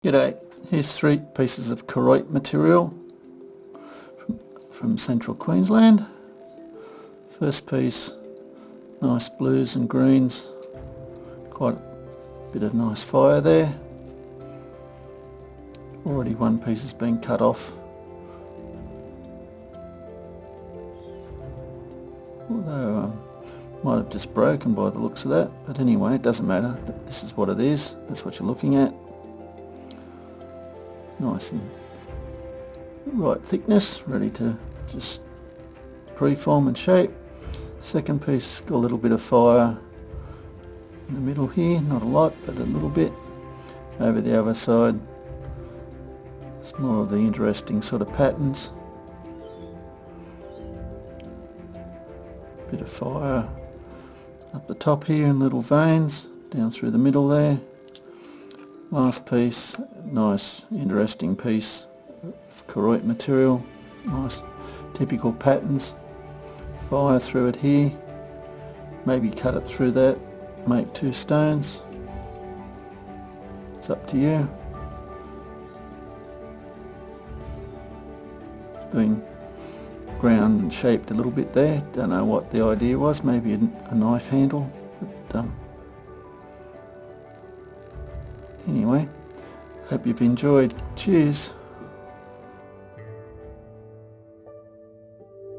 G'day, here's 3 pieces of Koroite material from central Queensland. First piece, nice blues and greens, quite a bit of nice fire there. Already one piece has been cut off, although might have just broken by the looks of that, but anyway, it doesn't matter. This is what it is, that's what you're looking at. Nice and right thickness, ready to just preform and shape. Second piece got a little bit of fire in the middle here, not a lot but a little bit. Over the other side it's more of the interesting sort of patterns. Bit of fire up the top here in little veins down through the middle there. Last piece, nice interesting piece of Koroite material, nice typical patterns, fire through it here, maybe cut it through that, make 2 stones, it's up to you. It's been ground and shaped a little bit there, don't know what the idea was, maybe a knife handle, but anyway, hope you've enjoyed. Cheers.